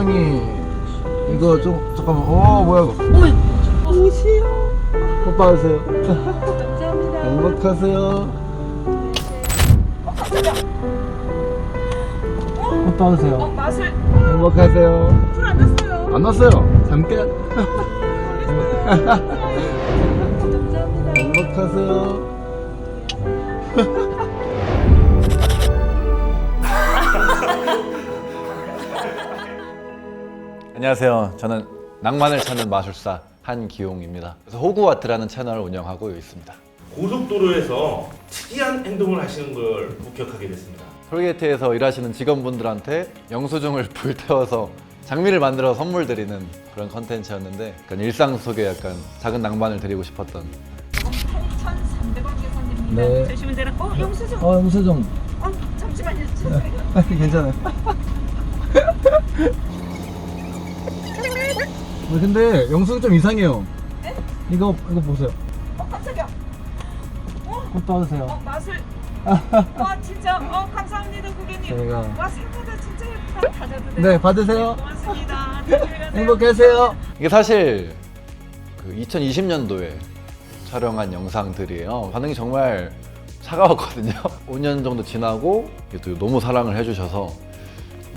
영수증이 이거 좀 잠깐만. 뭐야 이거? 오세요. 오빠 하세요. 감사합니다. 행복하세요. 깜짝이야. 오빠 하세요. 맛을 행복하세요. 불 안 났어요. 안 났어요. 잠깐. 감사합니다. 행복하세요. 안녕하세요. 저는 낭만을 찾는 마술사 한기용입니다. 그래서 호그와트라는 채널을 운영하고 있습니다. 고속도로에서 특이한 행동을 하시는 걸 목격하게 됐습니다. 톨게이트에서 일하시는 직원분들한테 영수증을 불태워서 장미를 만들어 선물 드리는 그런 컨텐츠였는데 약간 일상 속에 약간 작은 낭만을 드리고 싶었던. 8,300원 계산됩니다. 네. 주시면 되는. 영수증. 영수증. 잠시만요. 죄송해요. 괜찮아요. 근데 영수증 좀 이상해요. 네? 이거 보세요. 깜짝이야. 오빠 하세요. 맛을. 와 진짜. 감사합니다 고객님. 저희가- 와 생각보다 진짜 예쁘다. 받아도 돼요? 네, 받으세요. 고맙습니다. 조심히 가세요. 행복하세요. 이게 사실 그 2020년도에 촬영한 영상들이에요. 반응이 정말 차가웠거든요. 5년 정도 지나고 이게 또 너무 사랑을 해주셔서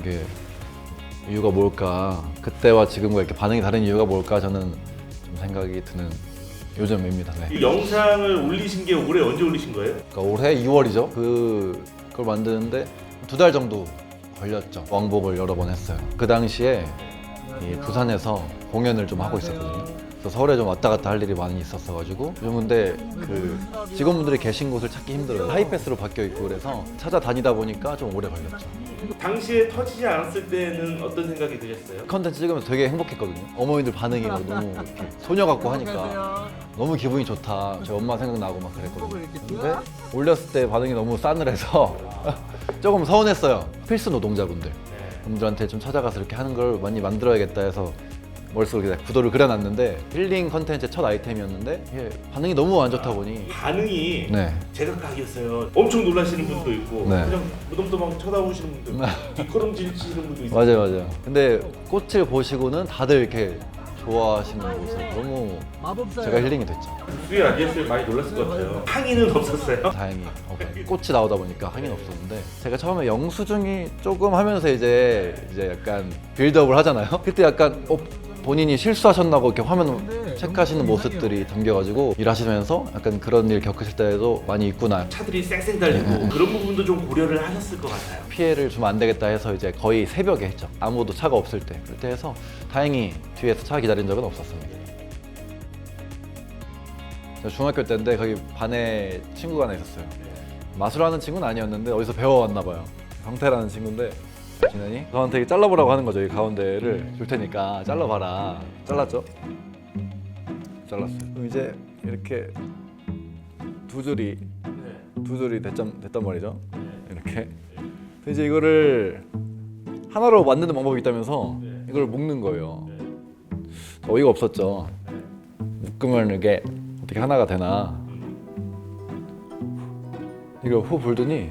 이게 이유가 뭘까, 그때와 지금과 이렇게 반응이 다른 이유가 뭘까 저는 좀 생각이 드는 요즘입니다. 네. 이 영상을 올리신 게 올해 언제 올리신 거예요? 그러니까 올해 2월이죠. 그걸 만드는데 2달 정도 걸렸죠. 왕복을 여러 번 했어요. 그 당시에 이 부산에서 공연을 좀 하고 있었거든요. 그래서 서울에 좀 왔다 갔다 할 일이 많이 있었어가지고 요즘 근데 그 직원분들이 계신 곳을 찾기 힘들어요. 하이패스로 바뀌어 있고 그래서 찾아다니다 보니까 좀 오래 걸렸죠. 당시에 터지지 않았을 때는 어떤 생각이 드셨어요? 컨텐츠 찍으면서 되게 행복했거든요. 어머니들 반응이 막 너무 이렇게 소녀 같고 하니까 너무 기분이 좋다. 저희 엄마 생각나고 막 그랬거든요. 근데 올렸을 때 반응이 너무 싸늘해서 조금 서운했어요. 필수 노동자분들 분들한테 좀 찾아가서 이렇게 하는 걸 많이 만들어야겠다 해서 머릿속에 구도를 그려놨는데 힐링 컨텐츠의 첫 아이템이었는데 이게 반응이 너무 안 좋다 보니 반응이 네. 제각각이었어요. 엄청 놀라시는 분도 있고 네. 그냥 무덤덤하게 쳐다보시는 분도 있고 뒷걸음질 치는 분도 있고. 맞아요. 근데 꽃을 보시고는 다들 이렇게 좋아하시는 모습 너무 제가 힐링이 됐죠. 주위에 아디에스를 많이 놀랐을 것 같아요. 항의는 없었어요? 다행히 꽃이 나오다 보니까 항의는 없었는데 제가 처음에 영수증이 조금 하면서 이제 약간 빌드업을 하잖아요. 그때 약간 본인이 실수하셨나고 이렇게 화면 체크하시는 모습들이 담겨가지고 일하시면서 약간 그런 일 겪으실 때도 많이 있구나. 차들이 쌩쌩 달리고 그런 부분도 좀 고려를 하셨을 것 같아요. 피해를 주면 안 되겠다 해서 이제 거의 새벽에 했죠. 아무도 차가 없을 때. 그때 해서 다행히 뒤에서 차 기다린 적은 없었습니다. 제가 중학교 때인데 거기 반에 친구가 하나 있었어요. 마술하는 친구는 아니었는데 어디서 배워왔나 봐요. 황태라는 친구인데 지난이 저한테 잘라보라고 하는 거죠. 이 가운데를 줄 테니까 잘라봐라. 잘랐죠? 잘랐어요. 그럼 이제 이렇게 두 줄이 됐단 말이죠. 이렇게. 그래서 이제 이거를 하나로 만드는 방법이 있다면서 이걸 묶는 거예요. 어이가 없었죠. 묶으면 이게 어떻게 하나가 되나. 이걸 후 불더니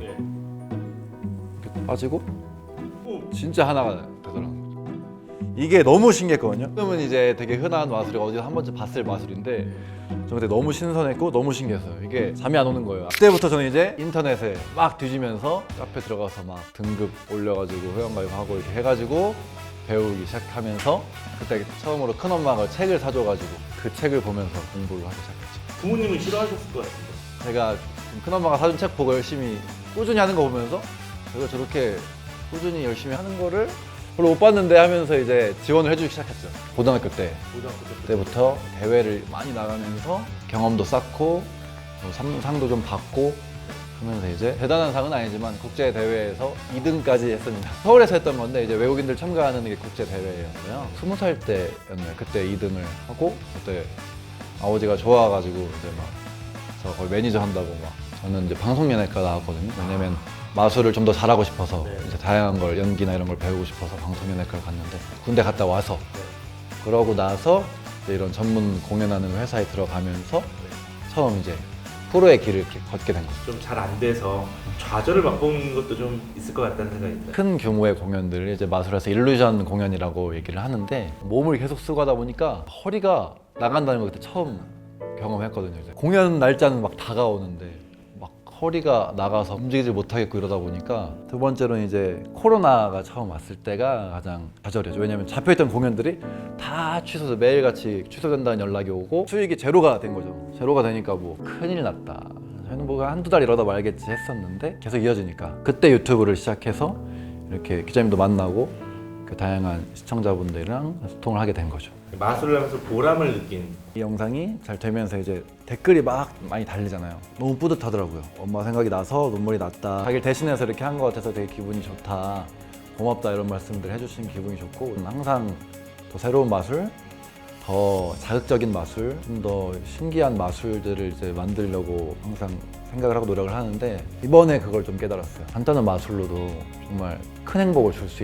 이렇게 빠지고 진짜 하나가 되더라고요. 이게 너무 신기했거든요. 지금은 이제 되게 흔한 마술이 어디서 한 번쯤 봤을 마술인데 저 그때 너무 신선했고 너무 신기했어요. 이게 잠이 안 오는 거예요. 그때부터 저는 이제 인터넷에 막 뒤지면서 카페 들어가서 막 등급 올려가지고 회원가입하고 이렇게 해가지고 배우기 시작하면서 그때 처음으로 큰엄마가 책을 사줘가지고 그 책을 보면서 공부를 하기 시작했죠. 부모님은 싫어하셨을 것 같은데. 제가 큰엄마가 사준 책 보고 열심히 꾸준히 하는 거 보면서 제가 저렇게 꾸준히 열심히 하는 거를 별로 못 봤는데 하면서 이제 지원을 해주기 시작했죠. 고등학교 때부터 대회를 많이 나가면서 경험도 쌓고 상도 좀 받고 하면서 이제 대단한 상은 아니지만 국제 대회에서 2등까지 했습니다. 서울에서 했던 건데 이제 외국인들 참가하는 게 국제 대회였어요. 20살 때였나요? 그때 2등을 하고 그때 아버지가 좋아가지고 이제 막 저 거의 매니저 한다고 막 저는 이제 방송연예과 나왔거든요. 왜냐면 마술을 좀 더 잘하고 싶어서 이제 다양한 걸 연기나 이런 걸 배우고 싶어서 방송연예과를 갔는데 군대 갔다 와서 그러고 나서 이제 이런 전문 공연하는 회사에 들어가면서 처음 이제 프로의 길을 이렇게 걷게 된 거죠. 좀 잘 안 돼서 좌절을 맛본 것도 좀 있을 것 같다는 생각이 듭니다. 큰 규모의 공연들을 이제 마술에서 일루전 공연이라고 얘기를 하는데 몸을 계속 쓰고 하다 보니까 허리가 나간다는 걸 그때 처음 경험했거든요. 이제 공연 날짜는 막 다가오는데 막 허리가 나가서 움직이질 못하겠고 이러다 보니까 두 번째로는 이제 코로나가 처음 왔을 때가 가장 좌절이었죠. 왜냐면 잡혀있던 공연들이 다 취소돼서 매일같이 취소된다는 연락이 오고 수익이 제로가 된 거죠. 제로가 되니까 뭐 큰일 났다. 저희는 뭐 한두 달 이러다 말겠지 했었는데 계속 이어지니까 그때 유튜브를 시작해서 이렇게 기자님도 만나고 그 다양한 시청자분들이랑 소통을 하게 된 거죠. 마술을 하면서 보람을 느낀 이 영상이 잘 되면서 이제 댓글이 막 많이 달리잖아요. 너무 뿌듯하더라고요. 엄마 생각이 나서 눈물이 났다. 자기를 대신해서 이렇게 한 것 같아서 되게 기분이 좋다. 고맙다 이런 말씀들 해주신 기분이 좋고 항상 더 새로운 마술, 더 자극적인 마술, 좀 더 신기한 마술들을 이제 만들려고 항상 생각을 하고 노력을 하는데 이번에 그걸 좀 깨달았어요. 간단한 마술로도 정말 큰 행복을 줄 수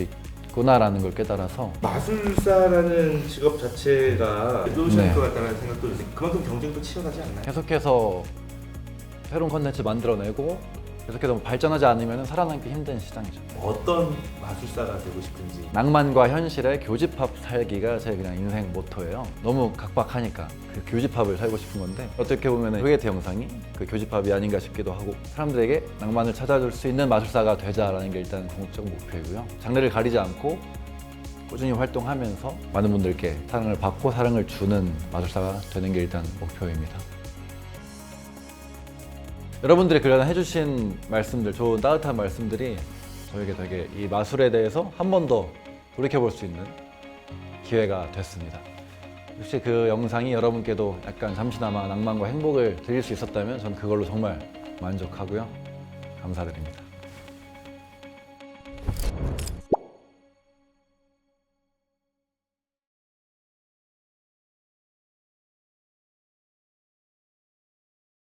있구나라는 걸 깨달아서 마술사라는 직업 자체가 어려우실 네. 것 같다는 생각도 드는데 그만큼 경쟁도 치열하지 않나요? 계속해서 새로운 컨텐츠 만들어내고 계속해서 발전하지 않으면 살아남기 힘든 시장이죠. 어떤 마술사가 되고 싶은지 낭만과 현실의 교집합 살기가 제 그냥 인생 모토예요. 너무 각박하니까 그 교집합을 살고 싶은 건데 어떻게 보면 프로젝트 영상이 그 교집합이 아닌가 싶기도 하고 사람들에게 낭만을 찾아줄 수 있는 마술사가 되자라는 게 일단 궁극적 목표이고요. 장르를 가리지 않고 꾸준히 활동하면서 많은 분들께 사랑을 받고 사랑을 주는 마술사가 되는 게 일단 목표입니다. 여러분들이 그간 해주신 말씀들, 좋은 따뜻한 말씀들이 저에게 되게 이 마술에 대해서 한 번 더 돌이켜볼 수 있는 기회가 됐습니다. 혹시 그 영상이 여러분께도 약간 잠시나마 낭만과 행복을 드릴 수 있었다면 전 그걸로 정말 만족하고요. 감사드립니다.